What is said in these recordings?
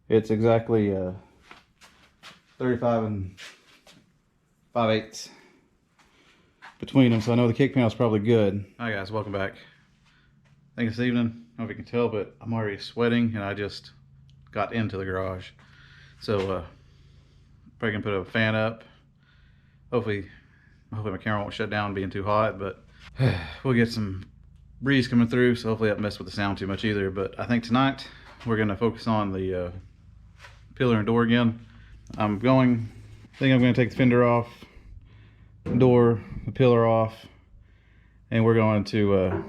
It's exactly 35 and 5/8 between them, so I know the kick panel's probably good. Hi guys, welcome back. I think this evening, I don't know if you can tell, but I'm already sweating and I just got into the garage. So probably gonna put a fan up. Hopefully my camera won't shut down being too hot, but we'll get some breeze coming through, so hopefully that won't mess with the sound too much either. But I think tonight we're gonna focus on the pillar and door again. I think I'm gonna take the fender off, door, the pillar off, and we're going to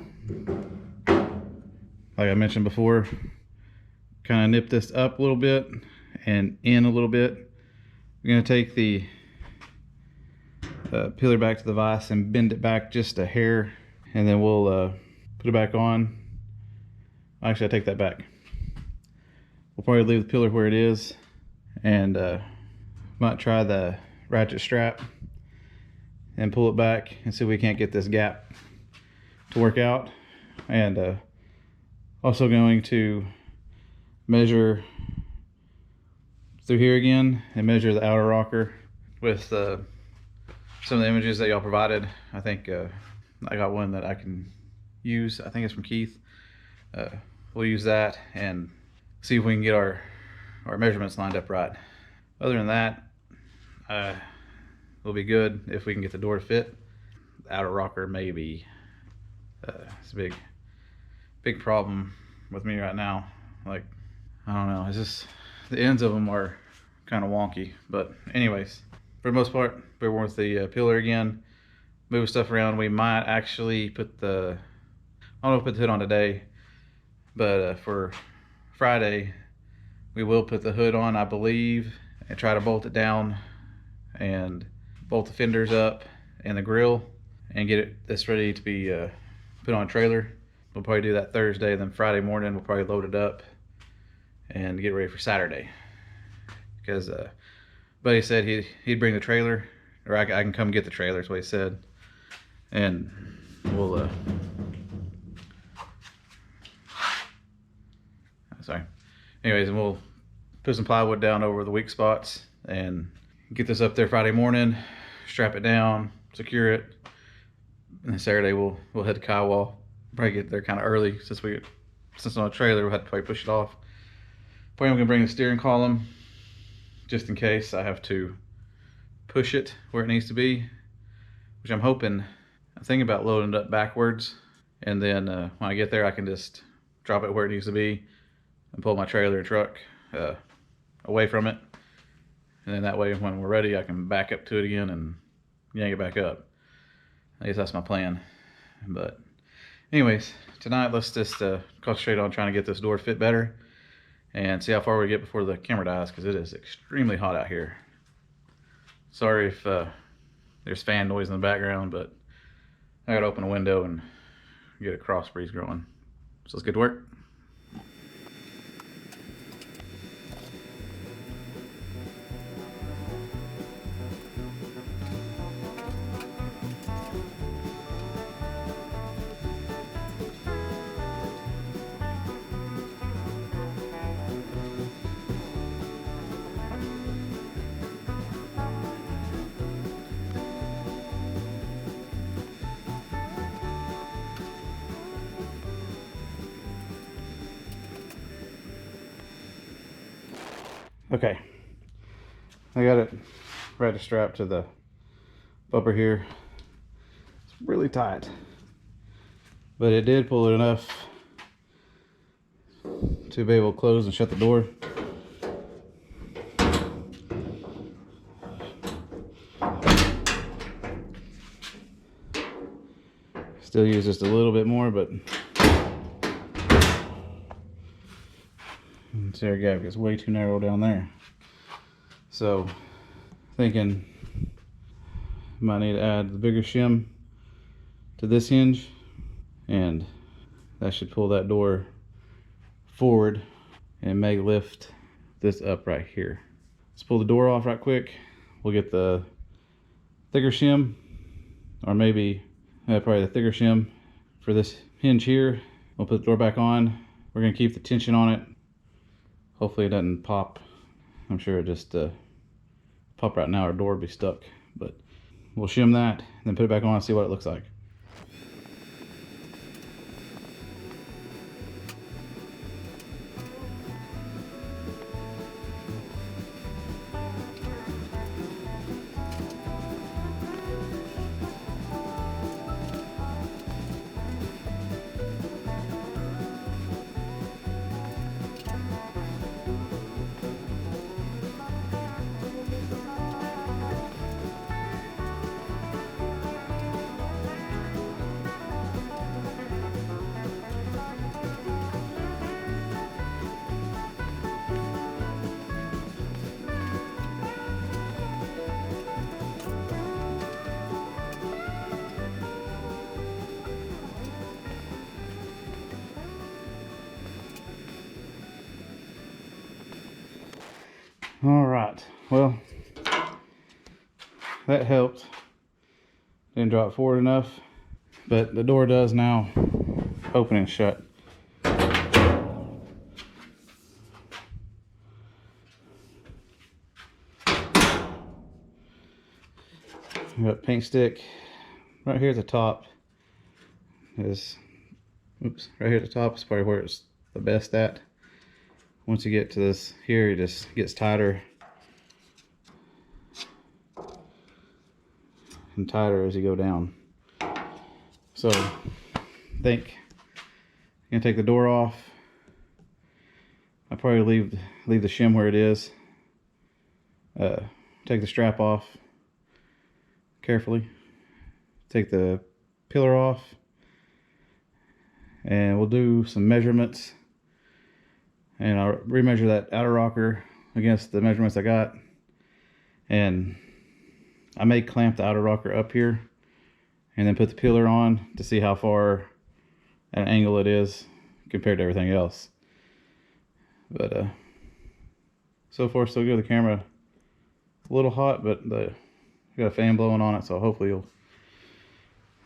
like I mentioned before, kind of nip this up a little bit and in a little bit. We're gonna take the pillar back to the vise and bend it back just a hair, and then we'll put it back on. Actually, I take that back. We'll probably leave the pillar where it is, and might try the ratchet strap and pull it back and see if we can't get this gap to work out. And also going to measure through here again and measure the outer rocker with some of the images that y'all provided. I think I got one that I can use. I think it's from Keith. We'll use that and see if we can get our measurements lined up right. Other than that, we'll be good if we can get the door to fit. The outer rocker maybe. It's a big problem with me right now. Like, I don't know, it's just the ends of them are kind of wonky. But anyways, for the most part, we're with the pillar again, moving stuff around. We might actually put the, I don't know if we'll put the hood on today, but for Friday we will put the hood on, I believe, and try to bolt it down and bolt the fenders up and the grill and get this ready to be put on a trailer. We'll probably do that Thursday, then Friday morning we'll probably load it up and get ready for Saturday, because Buddy said he'd bring the trailer, or I can come get the trailer, is what he said, and we'll sorry. Anyways, and we'll put some plywood down over the weak spots and get this up there Friday morning, strap it down, secure it, and then Saturday we'll head to Kiowa. Probably get there kind of early since it's on a trailer. We'll have to probably push it off. Probably I'm gonna bring the steering column just in case I have to push it where it needs to be, which I'm thinking about loading it up backwards, and then when I get there I can just drop it where it needs to be and pull my trailer and truck away from it, and then that way when we're ready I can back up to it again and yank it back up. I guess that's my plan. But anyways, tonight let's just concentrate on trying to get this door to fit better and see how far we get before the camera dies, because it is extremely hot out here. Sorry if there's fan noise in the background, but I gotta open a window and get a cross breeze growing. So let's get to work. Okay, I got it ready to strap to the bumper here. It's really tight, but it did pull it enough to be able to close and shut the door. Still use just a little bit more, but see our gap gets way too narrow down there. So thinking might need to add the bigger shim to this hinge, and that should pull that door forward and may lift this up right here. Let's pull the door off right quick. We'll get the thicker shim, or maybe probably the thicker shim for this hinge here. We'll put the door back on. We're gonna keep the tension on it. Hopefully it doesn't pop. I'm sure it just pop right now, our door would be stuck. But we'll shim that, then put it back on and see what it looks like. All right, well, that helped. Didn't drop forward enough, but the door does now open and shut. We got paint stick right here at the top. Right here at the top is probably where it's the best at. Once you get to this here, it just gets tighter and tighter as you go down. So I think I'm gonna take the door off. I'll probably leave the shim where it is. Take the strap off carefully. Take the pillar off, and we'll do some measurements. And I'll remeasure that outer rocker against the measurements I got. And I may clamp the outer rocker up here and then put the pillar on to see how far at an angle it is compared to everything else. But so far so good. The camera a little hot, but we got a fan blowing on it, so hopefully it'll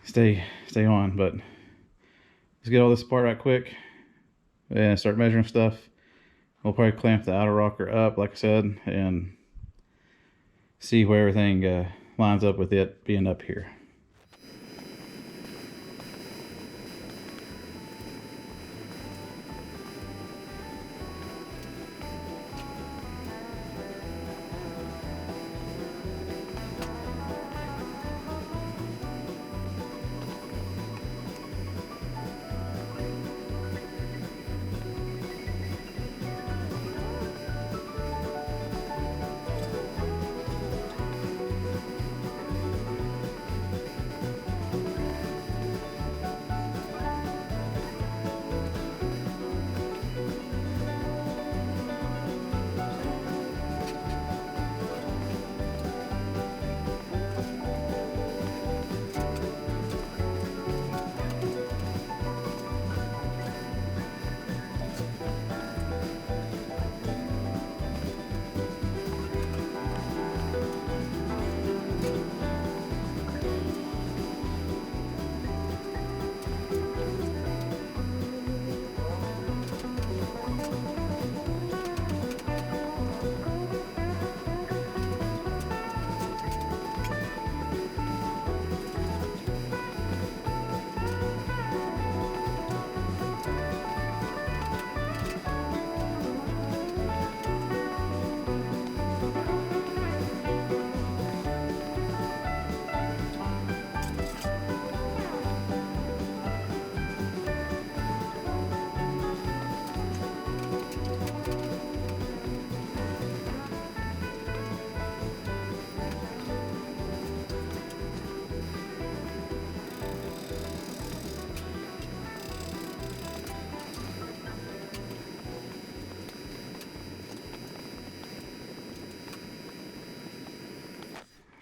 stay on. But let's get all this apart right quick and start measuring stuff. We'll probably clamp the outer rocker up, like I said, and see where everything lines up with it being up here.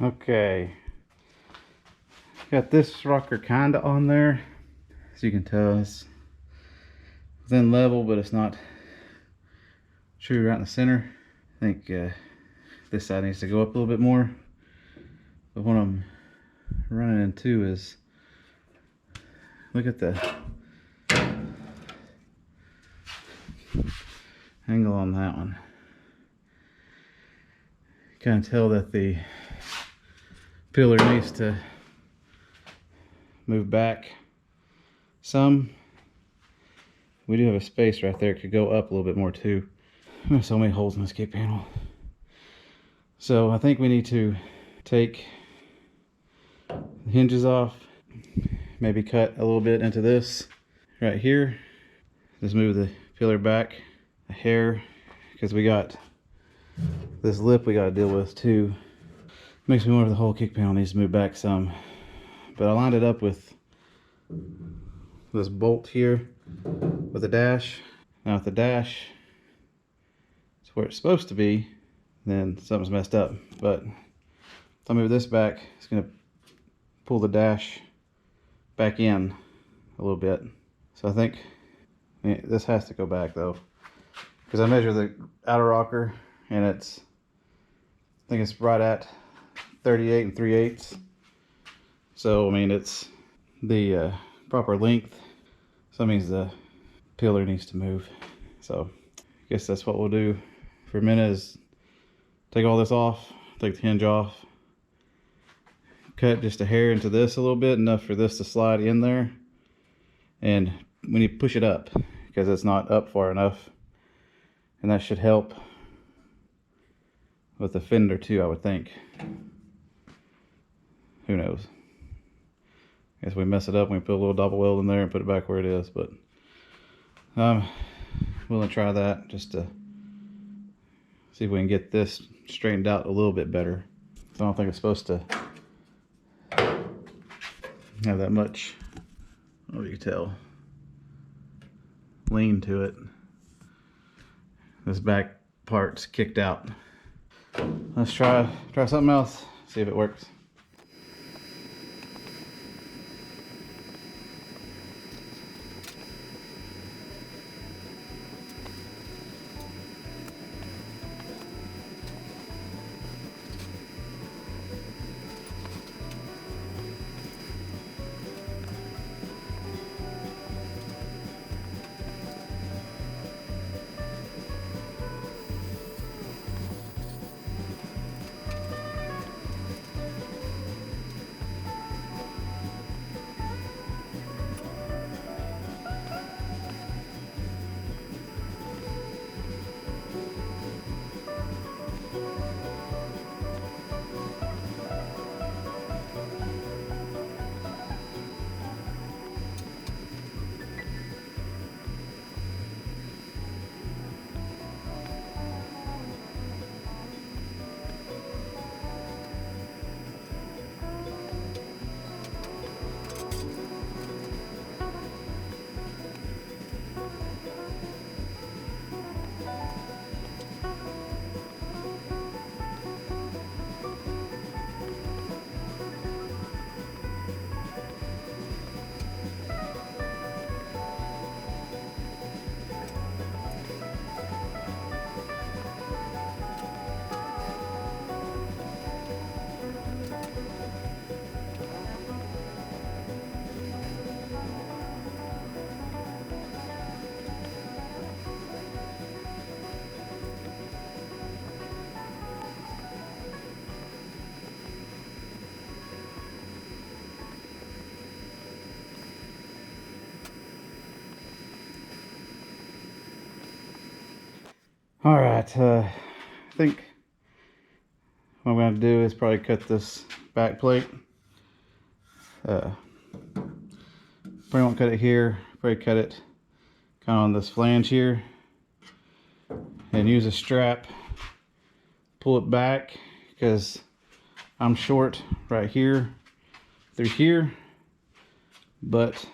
Okay, got this rocker kind of on there. As you can tell, it's within level, but it's not true right in the center. I think this side needs to go up a little bit more. But what I'm running into is, look at the, angle on that one. Kind of tell that the pillar needs to move back some. We do have a space right there. It could go up a little bit more too. There's so many holes in this kick panel. So I think we need to take the hinges off, maybe cut a little bit into this right here. Just move the pillar back a hair, because we got this lip we got to deal with too. Makes me wonder if the whole kick panel needs to move back some. But I lined it up with this bolt here with the dash. Now if the dash is where it's supposed to be, then something's messed up. But if I move this back, it's going to pull the dash back in a little bit. So I think this has to go back though, because I measure the outer rocker and I think it's right at 38 3/8. So I mean, it's the proper length. So that means the pillar needs to move. So I guess that's what we'll do for a minute, is take all this off, take the hinge off, cut just a hair into this a little bit, enough for this to slide in there, and we need to push it up because it's not up far enough, and that should help with the fender too, I would think. Who knows? I guess we mess it up and we put a little double weld in there and put it back where it is, but I'm willing to try that just to see if we can get this straightened out a little bit better. So I don't think it's supposed to have that much, what do you tell, lean to it. This back part's kicked out. Let's try something else, see if it works. All right, I think what I'm going to do is probably cut this back plate. Probably won't cut it here, probably cut it kind of on this flange here, and use a strap, pull it back, because I'm short right here through here, but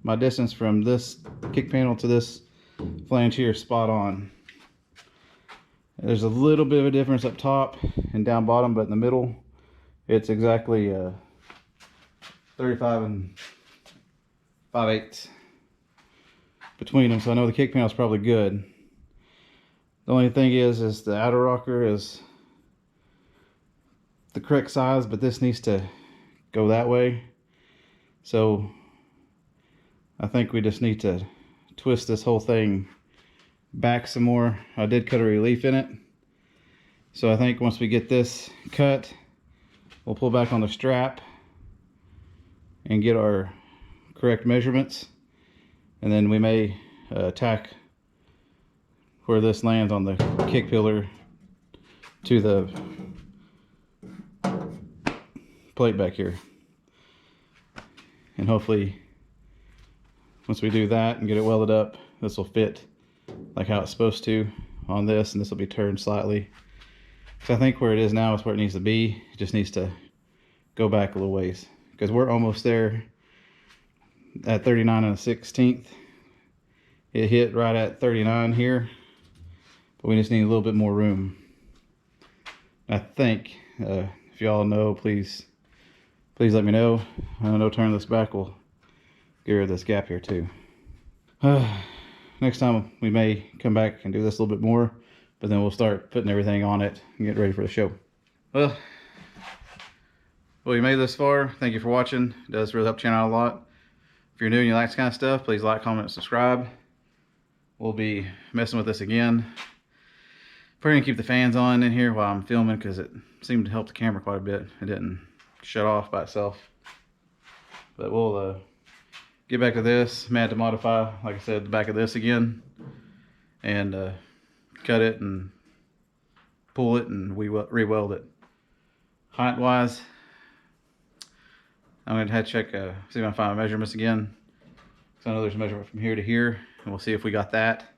my distance from this kick panel to this flange here is spot on. There's a little bit of a difference up top and down bottom, but in the middle it's exactly 35 and 5/8 between them, so I know the kick panel is probably good. The only thing is the outer rocker is the correct size, but this needs to go that way. So I think we just need to twist this whole thing back some more. I did cut a relief in it. So I think once we get this cut, we'll pull back on the strap and get our correct measurements. And then we may tack where this lands on the kick pillar to the plate back here. And hopefully once we do that and get it welded up, this will fit like how it's supposed to on this, and this will be turned slightly. So I think where it is now is where it needs to be. It just needs to go back a little ways, because we're almost there at 39 1/16. It hit right at 39 here, but we just need a little bit more room. I think if y'all know, please let me know. I know turning this back will get rid of this gap here too. Next time we may come back and do this a little bit more, but then we'll start putting everything on it and get ready for the show. Well, you made it this far. Thank you for watching. It does really help the channel out a lot. If you're new and you like this kind of stuff, please like, comment, and subscribe. We'll be messing with this again. Probably gonna keep the fans on in here while I'm filming, because it seemed to help the camera quite a bit. It didn't shut off by itself. But we'll get back to this. May have to modify, like I said, the back of this again, and cut it and pull it and re-weld it. Height wise, I'm going to have to check, see if I can find my measurements again. So I know there's a measurement from here to here, and we'll see if we got that.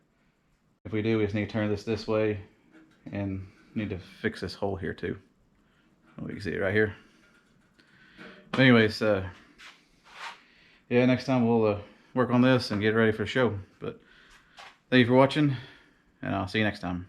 If we do, we just need to turn this way, and need to fix this hole here too. We can see it right here. But anyways, yeah, next time we'll work on this and get ready for the show. But thank you for watching, and I'll see you next time.